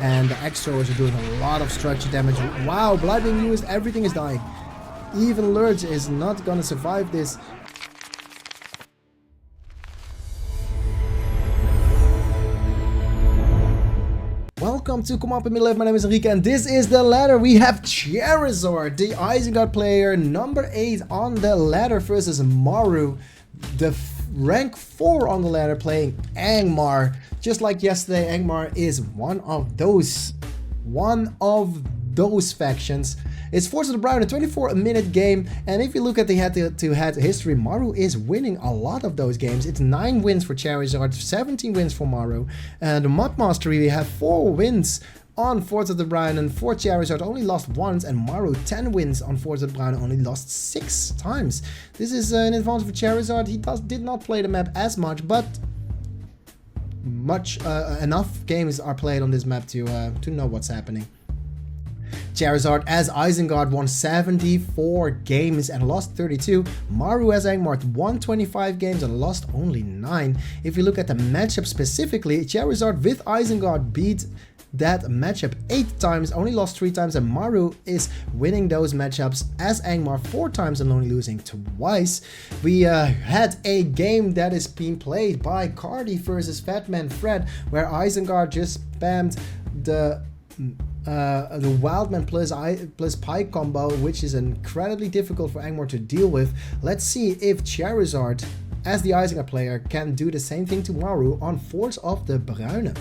And the X-throwers are doing a lot of structure damage. Wow, blood being used, everything is dying. Even Lurch is not gonna survive this. Welcome to Come Up in Middle. My name is Enrique and this is the ladder. We have Charizard, the Isengard player, number 8 on the ladder versus Maru, the rank 4 on the ladder, playing Angmar. Just like yesterday, Angmar is one of those factions. It's Fords of Bruinen, a 24-minute game, and if you look at the head-to-head history, Maru is winning a lot of those games. It's 9 wins for Charizard, 17 wins for Maru, and the Mod Mastery, we have 4 wins on Fords of Bruinen. For Charizard only lost once, and Maru 10 wins on Fords of Bruinen, only lost 6 times. This is an advantage for Charizard. He did not play the map as much, but enough games are played on this map to know what's happening. Charizard as Isengard won 74 games and lost 32. Maru as Angmar won 25 games and lost only 9. If you look at the matchup specifically, Charizard with Isengard beat that matchup 8 times, only lost 3 times, and Maru is winning those matchups as Angmar 4 times and only losing twice. We had a game that is being played by Cardi versus Fatman Fred, where Isengard just spammed the Wildman plus Pike combo, which is incredibly difficult for Angmar to deal with. Let's see if Charizard, as the Isengard player, can do the same thing to Maru on Fords of Bruinen.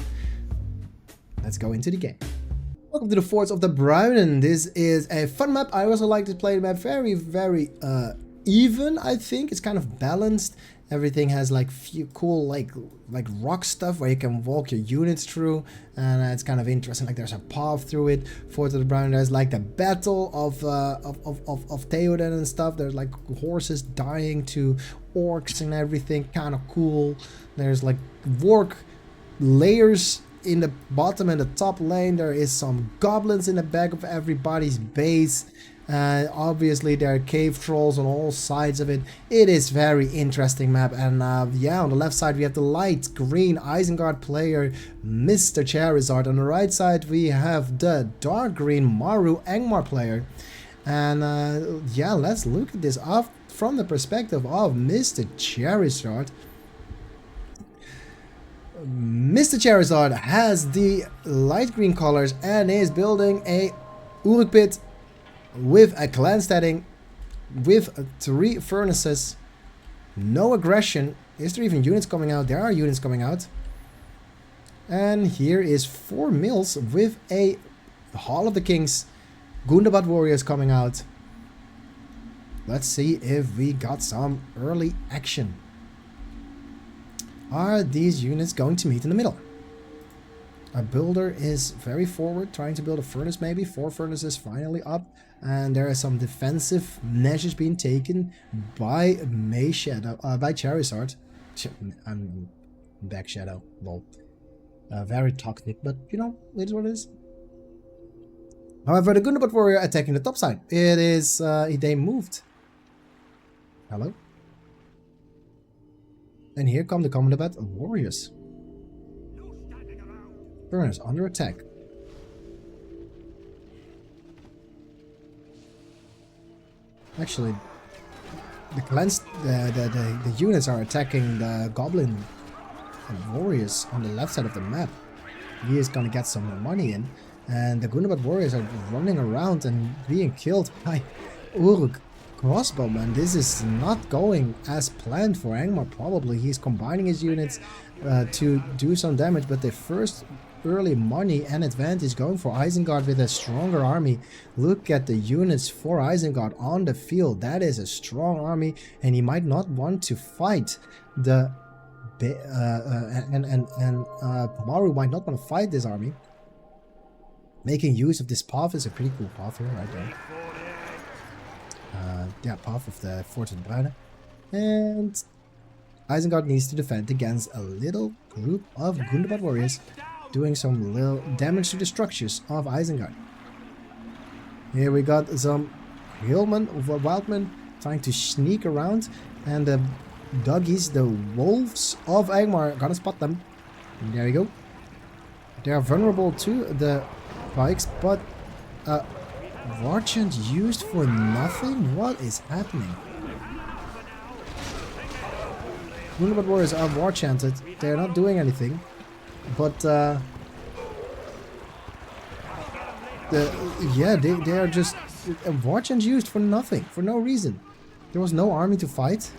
Let's go into the game. Welcome to the Fords of Bruinen. This is a fun map. I also like to play the map very even. I think it's kind of balanced. Everything has like few cool like rock stuff where you can walk your units through, and it's kind of interesting. Like there's a path through it. Fords of Bruinen, there's like the battle of Theoden and stuff. There's like horses dying to orcs and everything, kind of cool. There's like work layers in the bottom and the top lane. There is some goblins in the back of everybody's base. Obviously there are cave trolls on all sides of it. It is very interesting map, and yeah, on the left side we have the light green Isengard player Mr. Charizard. On the right side we have the dark green Maru Angmar player. And yeah, let's look at this from the perspective of Mr. Charizard. Mr. Charizard has the light green colors and is building a Uruk pit with a clan setting, with 3 furnaces, no aggression. Is there even units coming out? There are units coming out. And here is 4 mills with a Hall of the Kings, Gundabad warriors coming out. Let's see if we got some early action. Are these units going to meet in the middle? A builder is very forward, trying to build a furnace maybe. 4 furnaces finally up. And there are some defensive measures being taken by by Charizard. I'm back Shadow. Well, very toxic, but you know, it is what it is. However, the Gundabad warrior attacking the top side. It is, they moved. Hello? And here come the Gundabad warriors. Furnace under attack. Actually, the clans, the units are attacking the goblin warriors on the left side of the map. He is gonna get some more money in, and the Gundabad warriors are running around and being killed by Uruk crossbowmen. This is not going as planned for Angmar. Probably he's combining his units to do some damage, but the first early money and advantage going for Isengard with a stronger army. Look at the units for Isengard on the field. That is a strong army, and he might not want to fight the Maru might not want to fight this army. Making use of this path is a pretty cool path here, right there. Yeah, path of the Fords of Bruinen. And Isengard needs to defend against a little group of Gundabad warriors, doing some little damage to the structures of Isengard. Here we got some wildmen trying to sneak around, and the doggies, the wolves of Angmar, are gonna spot them. And there you go. They are vulnerable to the pikes, but war chant used for nothing? What is happening? Gundabad warriors are war chanted. They're not doing anything. But they are just war chant used for nothing, for no reason. There was no army to fight.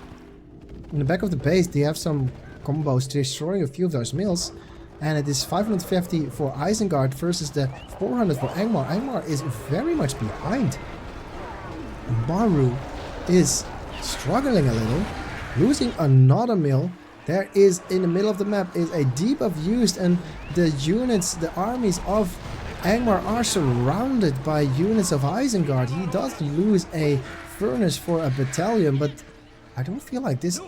In the back of the base, they have some combos destroying a few of those mills. And it is 550 for Isengard versus the 400 for Angmar. Angmar is very much behind. Maru is struggling a little, losing another mill. There is, in the middle of the map, is a debuff used, and the units, the armies of Angmar are surrounded by units of Isengard. He does lose a furnace for a battalion, but I don't feel like this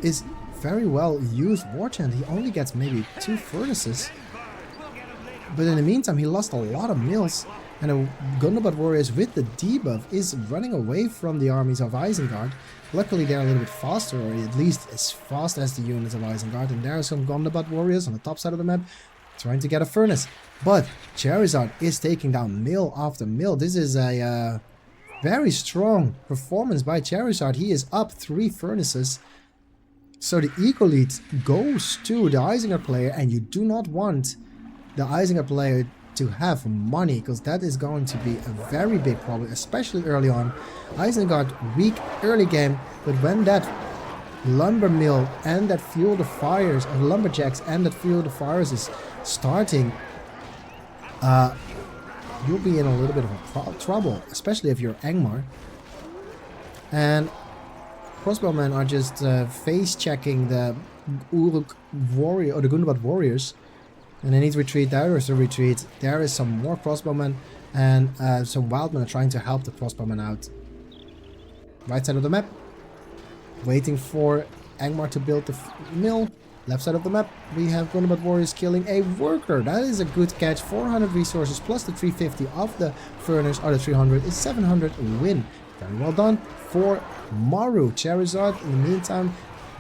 is very well used war chant. He only gets maybe 2 furnaces. But in the meantime, he lost a lot of mills. And the Gundabad warriors with the debuff is running away from the armies of Isengard. Luckily, they're a little bit faster, or at least as fast as the units of Isengard. And there are some Gundabad warriors on the top side of the map trying to get a furnace. But Charizard is taking down mill after mill. This is a very strong performance by Charizard. He is up 3 furnaces. So the eco lead goes to the Isengard player, and you do not want the Isengard player to have money, because that is going to be a very big problem, especially early on. Isengard weak early game, but when that lumber mill and that fuel the fires, or lumberjacks and that fuel the fires is starting, you'll be in a little bit of trouble, especially if you're Angmar. And crossbowmen are just face checking the Uruk warrior, or the Gundabad warriors. And they need to retreat. There is a retreat. There is some more crossbowmen, and some wildmen are trying to help the crossbowmen out. Right side of the map, waiting for Angmar to build the mill. Left side of the map, we have Gundabad warriors killing a worker. That is a good catch. 400 resources plus the 350 of the furnace, or the 300 is 700 win. Very well done for Maru. Charizard, in the meantime,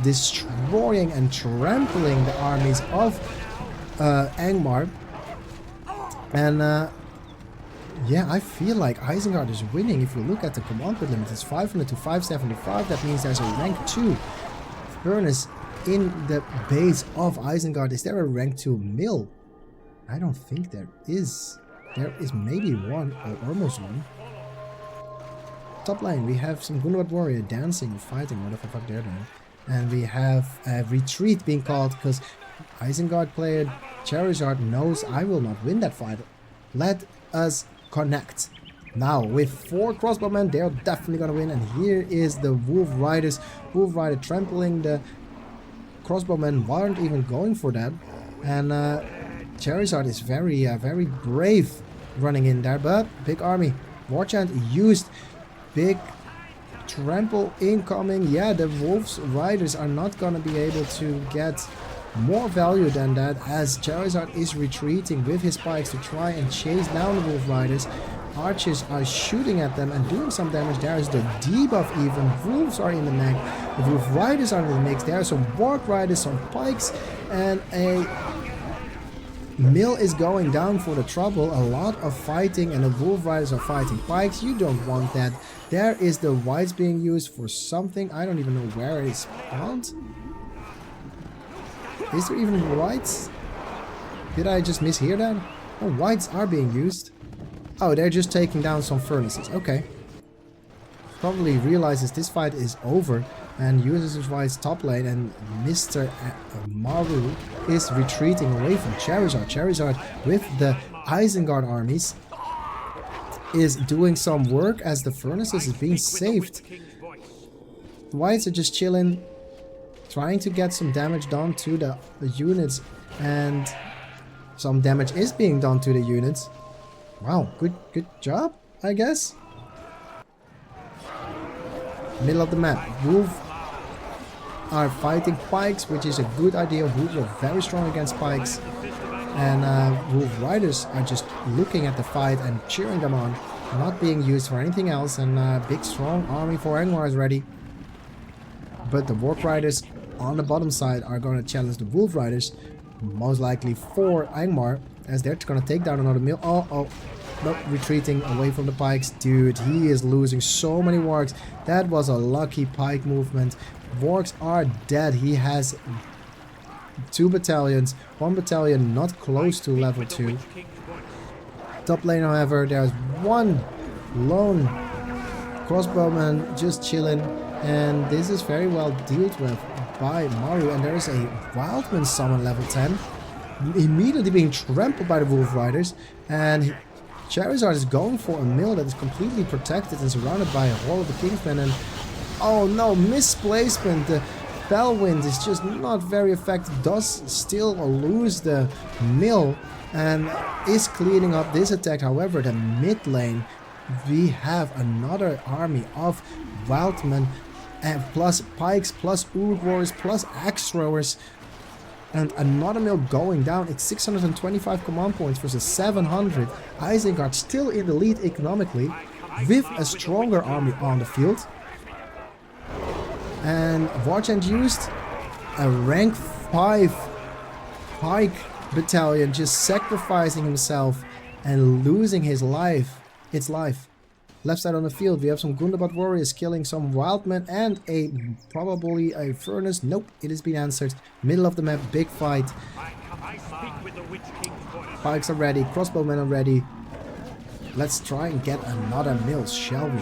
destroying and trampling the armies of Angmar. And yeah, I feel like Isengard is winning. If you look at the command put limit, it's 500 to 575. That means there's a rank 2 furnace in the base of Isengard. Is there a rank 2 mill? I don't think there is. There is maybe one, or almost one. Top lane, we have some Gundabad warrior dancing or fighting, whatever the fuck they're doing. And we have a retreat being called, because Isengard player Charizard knows I will not win that fight. Let us connect. Now, with 4 crossbowmen, they're definitely gonna win. And here is the Wolf Riders. Wolf Rider trampling the crossbowmen, weren't even going for that. And Charizard is very brave running in there, but big army. War chant used. Big trample incoming. Yeah, the Wolf's Riders are not gonna be able to get more value than that, as Charizard is retreating with his spikes to try and chase down the Wolf Riders. Archers are shooting at them and doing some damage. There is the debuff even. Wolves are in the mix. The Wolf Riders are in the mix. There are some Warg Riders, some pikes, and a mill is going down for the trouble. A lot of fighting, and the Wolf Riders are fighting pikes. You don't want that. There is the whites being used for something. I don't even know where it is spawned. Is there even whites? Did I just mishear that? Oh, whites are being used. Oh, they're just taking down some furnaces. Okay. Probably realizes this fight is over and uses his white's top lane, and Mr. Maru is retreating away from Charizard. Charizard with the Isengard armies is doing some work as the furnaces is being saved. The whites are just chilling, trying to get some damage done to the units, and some damage is being done to the units. Wow, good job, I guess. Middle of the map, Wolf are fighting pikes, which is a good idea. Wolves are very strong against pikes, and Wolf Riders are just looking at the fight and cheering them on, not being used for anything else. And big strong army for Angmar is ready, but the Warp Riders on the bottom side are going to challenge the Wolf Riders. most likely for Angmar, as they're gonna take down another mill. Oh, no, retreating away from the pikes. Dude, he is losing so many wargs. That was a lucky pike movement. Wargs are dead. He has 2 battalions, 1 battalion not close to level 2. Top lane, however, there's 1 lone crossbowman just chilling, and this is very well dealt with by Maru, and there is a Wildman summon level 10, immediately being trampled by the Wolf Riders, and Charizard is going for a mill that is completely protected and surrounded by all of the Kingsmen, and oh no, misplacement. The Bellwind is just not very effective, does still lose the mill and is cleaning up this attack. However, the mid lane, we have another army of Wildmen and plus pikes, plus Uruk warriors, plus axe throwers, and another mill going down. It's 625 command points versus 700. Isengard still in the lead economically with a stronger army on the field. And Warchant used a rank 5 pike battalion, just sacrificing himself and losing his life. Its life. Left side on the field, we have some Gundabad warriors killing some Wildmen and probably a furnace. Nope, it has been answered. Middle of the map, big fight. Pikes are ready, crossbowmen are ready. Let's try and get another mill, shall we?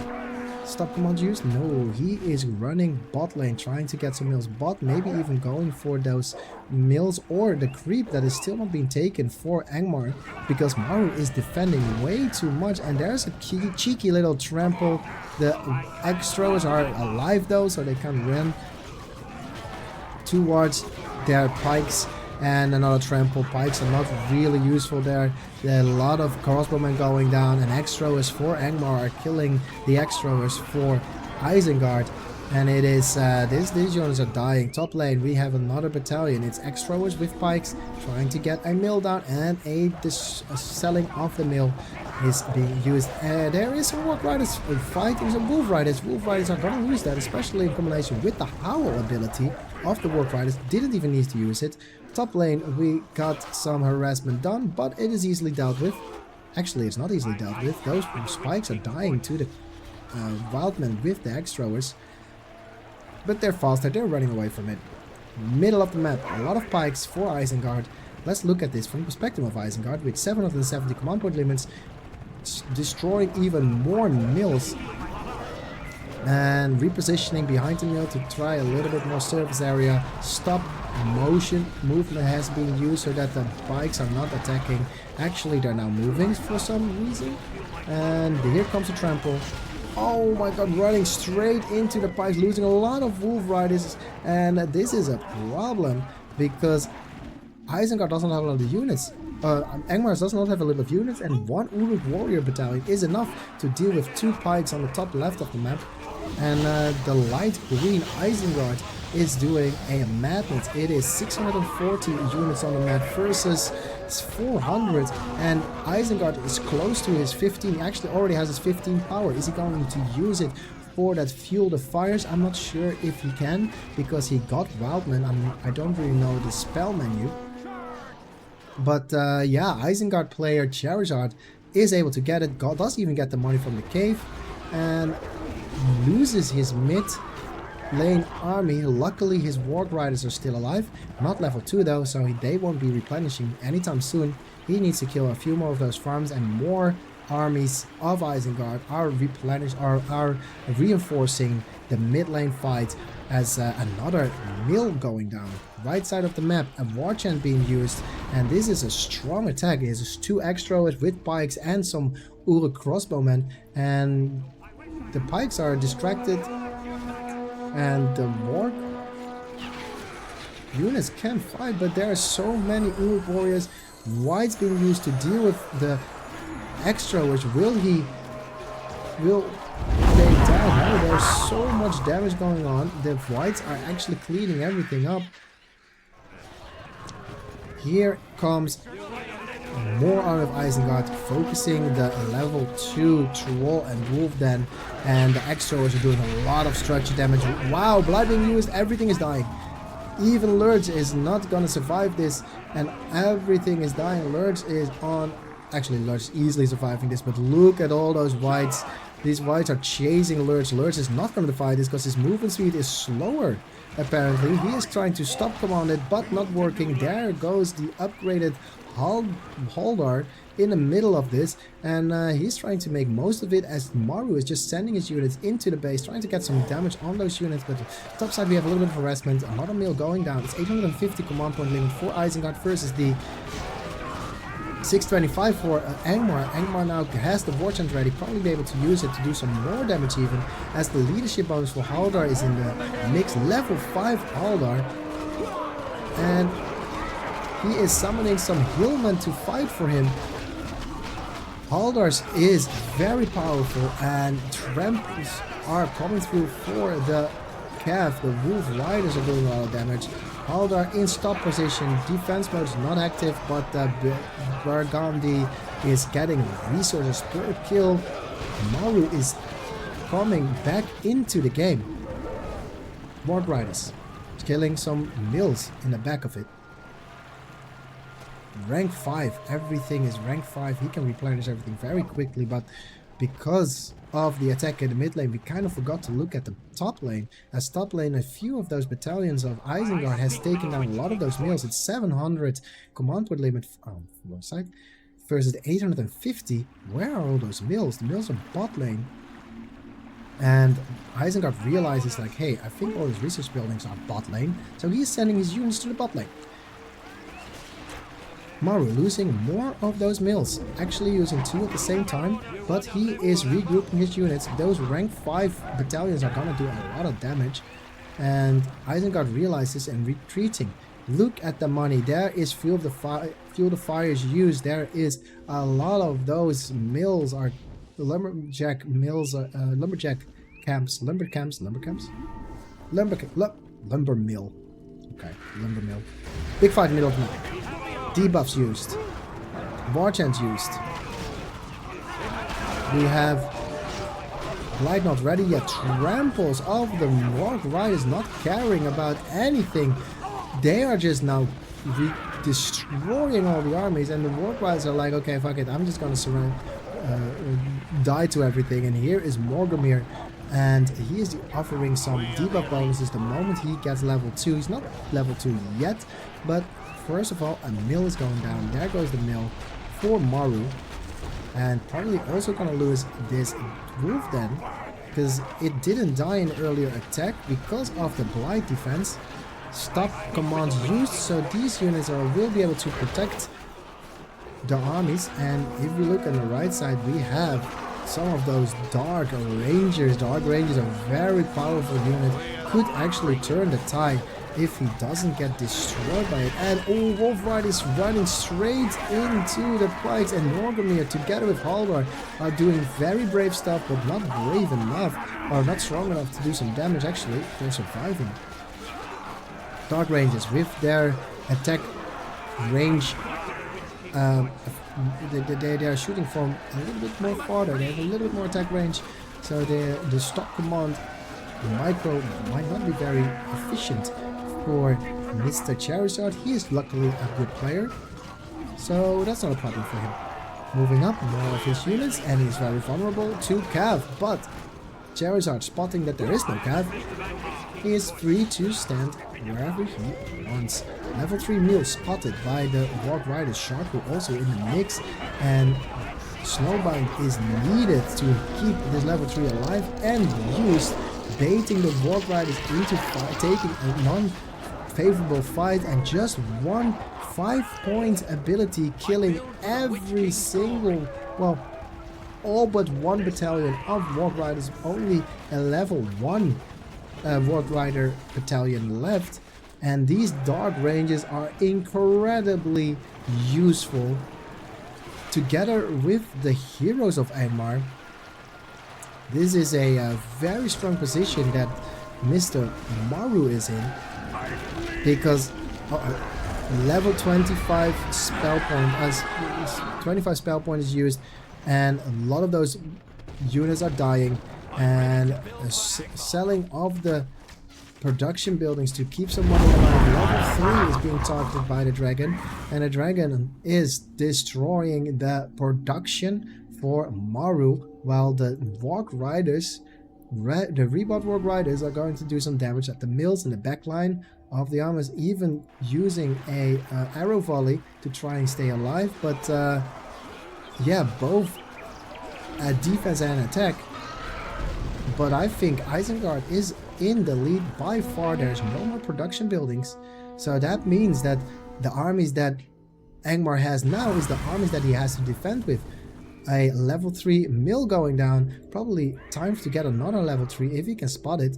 Stop command used? No, he is running bot lane, trying to get some mills. Bot, maybe even going for those mills or the creep that is still not being taken for Angmar, because Maru is defending way too much, and there's a cheeky little trample. The extras are alive though, so they can run towards their pikes, and another trample. Pikes are not really useful there. There are a lot of crossbowmen going down, and X-throwers for Angmar are killing the X-throwers for Isengard. And it is, these units are dying. Top lane, we have another battalion. It's X-throwers with pikes trying to get a mill down, and a selling of the mill is being used. There is some Warg Riders fighting some Wolf Riders. Wolf Riders are going to use that, especially in combination with the Howl ability of the Warg Riders. Didn't even need to use it. Top lane, we got some harassment done, but it is easily dealt with. Actually, it's not easily dealt with. Those spikes are dying to the Wildmen with the X-throwers. But they're faster, they're running away from it. Middle of the map, a lot of pikes for Isengard. Let's look at this from the perspective of Isengard, with 770 command point limits, destroying even more mills, and repositioning behind the mill to try a little bit more surface area. Stop motion movement has been used so that the pikes are not attacking. Actually, they're now moving for some reason. And here comes a trample. Oh my god, running straight into the pikes, losing a lot of Wolf Riders. And this is a problem because Isengard doesn't have a lot of units. Angmar does not have a lot of units, and 1 Uruk warrior battalion is enough to deal with 2 pikes on the top left of the map. And the light green Isengard is doing a madness. It is 640 units on the map versus 400, and Isengard is close to his 15. He actually already has his 15 power. Is he going to use it for that Fuel the Fires? I'm not sure if he can, because he got Wildman. I don't really know the spell menu. But yeah, Isengard player Charizard is able to get it, does even get the money from the cave, and loses his mid lane army. Luckily his Warg Riders are still alive, not level 2 though, so they won't be replenishing anytime soon. He needs to kill a few more of those farms, and more armies of Isengard are reinforcing the mid lane fight, as another mill going down. Right side of the map, a Warchant being used, and this is a strong attack. It is 2 extras with pikes and some Uruk crossbowmen, and the pikes are distracted, and the Warg units can fight, but there are so many Uruk warriors. White's being used to deal with the extras. Will they die? No, there's so much damage going on. The Whites are actually cleaning everything up. Here comes more out of Isengard, focusing the level 2 Troll and Wolf Den, and the extras are doing a lot of structure damage. Wow, blood being used, everything is dying. Even Lurch is not gonna survive this, and everything is dying. Lurch is on... Actually, Lurch is easily surviving this, but look at all those whites. These whites are chasing Lurch. Lurch is not gonna fight this because his movement speed is slower. Apparently, he is trying to stop commanded, but not working. There goes the upgraded Haldar in the middle of this, and he's trying to make most of it as Maru is just sending his units into the base, trying to get some damage on those units. But top side we have a little bit of harassment. Another mill going down. It's 850 command point limit for Isengard versus the 625 for Angmar. Angmar now has the war chant ready, probably be able to use it to do some more damage even, as the leadership bonus for Haldar is in the mix. Level 5 Haldar, and he is summoning some Hillmen to fight for him. Haldar's is very powerful, and tramples are coming through for the Cav. The Wolf Riders are doing a lot of damage. Haldar in stop position, defense mode is not active, but Burgundy is getting resources per kill. Maru is coming back into the game. Warg Riders killing some mills in the back of it. Rank 5, everything is rank 5. He can replenish everything very quickly, but because of the attack in the mid lane, we kind of forgot to look at the top lane. As top lane, a few of those battalions of Isengard has taken down a lot of those mills. It's 700 command point limit from one side versus 850. Where are all those mills? The mills are bot lane. And Isengard realizes like, hey, I think all these research buildings are bot lane, so he's sending his units to the bot lane. Maru losing more of those mills, actually using 2 at the same time, but he is regrouping his units. Those rank 5 battalions are gonna do a lot of damage, and Isengard realizes and retreating. Look at the money. There is fuel the fires used. There is a lot of those mills are lumberjack mills, lumber mill. Okay, lumber mill. Big fight middle of the map. Debuffs used. War chant used. We have Light not ready yet. Tramples of the Warg Riders not caring about anything. They are just now destroying all the armies, and the Warg Riders are like, okay, fuck it, I'm just gonna die to everything. And here is Morgomir, and he is offering some debuff bonuses the moment he gets level 2. He's not level 2 yet, but first of all, a mill is going down. There goes the mill for Maru. And probably also gonna lose this wolf then, because it didn't die in earlier attack because of the blight defense. Stop commands used, so these units will be able to protect the armies. And if we look on the right side, we have some of those dark rangers. Dark rangers are a very powerful unit, could actually turn the tide if he doesn't get destroyed by it. And Wolf Rider is running straight into the plagues, and Morgomir together with Haldar are doing very brave stuff, but not brave enough, or not strong enough to do some damage. Actually, they're surviving. Dark Rangers with their attack range, they are shooting from a little bit more farther. They have a little bit more attack range, so the stop command micro might not be very efficient for Mr. Charizard. He is luckily a good player, so that's not a problem for him. Moving up more of his units, and he's very vulnerable to Cav, but Charizard, spotting that there is no Cav, he is free to stand wherever he wants. Level 3 meal spotted by the Warg Rider. Sharku also in the mix, and Snowbind is needed to keep this level 3 alive and used, baiting the Warg Riders into taking a non-favorable fight, and just one 5-point ability killing every single, well, all but one battalion of Warg Riders. Only a level 1 Warg Rider battalion left, and these Dark Ranges are incredibly useful together with the heroes of Angmar. This is a very strong position that Mr. Maru is in, because level 25 spell point, as 25 spell point is used, and a lot of those units are dying, and selling of the production buildings to keep someone alive. Level 3 is being targeted by the dragon, and the dragon is destroying the production for Maru, while the Warg Riders, the Rebot Warg Riders, are going to do some damage at the mills in the back line of the armors, even using a arrow volley to try and stay alive. But yeah, both defense and attack. But I think Isengard is in the lead by far. There's no more production buildings, so that means that the armies that Angmar has now is the armies that he has to defend with. A level 3 mill going down, probably time to get another level 3 if he can spot it.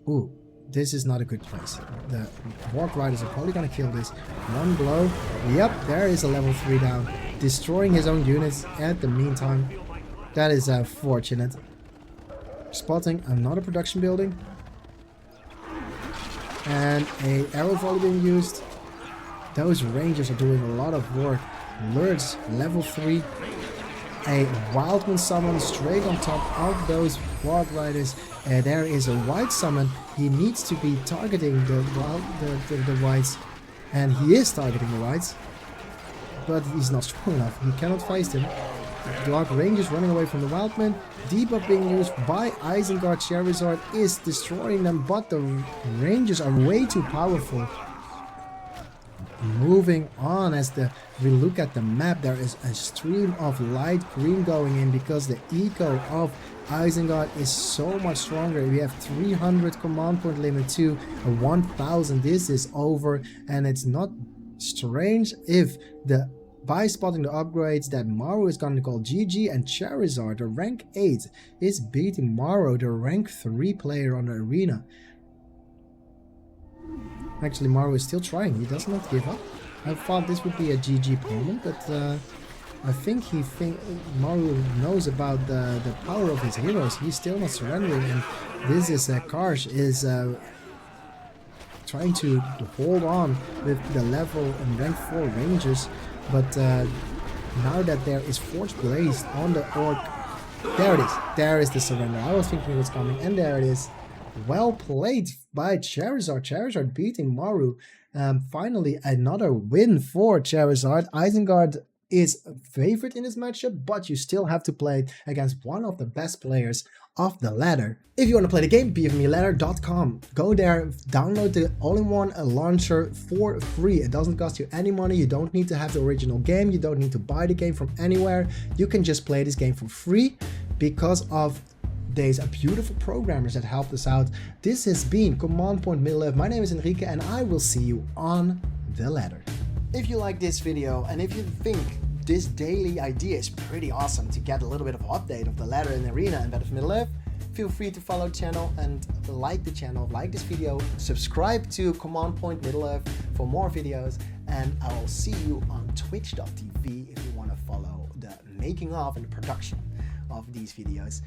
Ooh, this is not a good place. The Warg Riders are probably gonna kill this. One blow, yep, there is a level 3 down, destroying his own units at the meantime. That is fortunate. Spotting another production building, and a arrow volley being used. Those rangers are doing a lot of work. Lurds, level 3. A Wildman summon straight on top of those Warg Riders. There is a white summon. He needs to be targeting the whites, and he is targeting the whites, but he's not strong enough. He cannot face them. Dark Rangers running away from the Wildman. Debuff being used by Isengard. Charizard is destroying them, but the Rangers are way too powerful. Moving on, as we look at the map, there is a stream of light green going in because the eco of Isengard is so much stronger. We have 300 command point limit to 1000. This is over, and it's not strange if by spotting the upgrades that Maru is going to call GG, and Charizard, the rank 8, is beating Maru, the rank 3 player on the arena. Actually, Maru is still trying. He does not give up. I thought this would be a GG moment, but I think Maru knows about the power of his heroes. He's still not surrendering, and this is Karsh is trying to hold on with the level and rank 4 rangers. But now that there is Forge Blazed on the Orc, there it is. There is the surrender. I was thinking it was coming, and there it is. Well played by Charizard. Charizard beating Maru. Finally, another win for Charizard. Isengard is favorite in this matchup, but you still have to play against one of the best players of the ladder. If you want to play the game, BFME2.com. Go there, download the all-in-one launcher for free. It doesn't cost you any money. You don't need to have the original game. You don't need to buy the game from anywhere. You can just play this game for free because of these beautiful programmers that helped us out. This has been Command Point Middle Earth. My name is Enrique, and I will see you on the ladder. If you like this video, and if you think this daily idea is pretty awesome to get a little bit of update of the ladder and arena and BFME Middle Earth, feel free to follow the channel and like the channel, like this video, subscribe to Command Point Middle Earth for more videos, and I will see you on twitch.tv if you want to follow the making of and the production of these videos.